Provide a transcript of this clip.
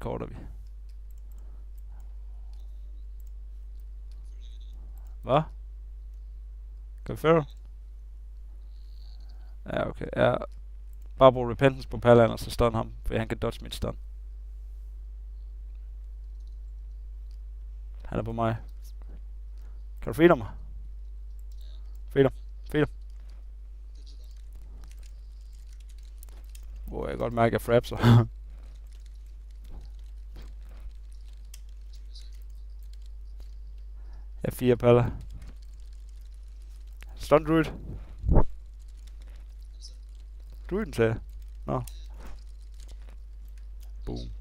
Korter vi. Hvad? Kan vi føre? Ja, okay. Ja. Bare brug Repentance på Palan, og så stun ham, for han kan dodge mit stun. Han er på mig. Kan du feed mig? Feed ham. Jeg kan godt mærke, at jeg frapser. Jeg er 4 paller. Stun druid. Druiden sagde jeg. Nå. Boom.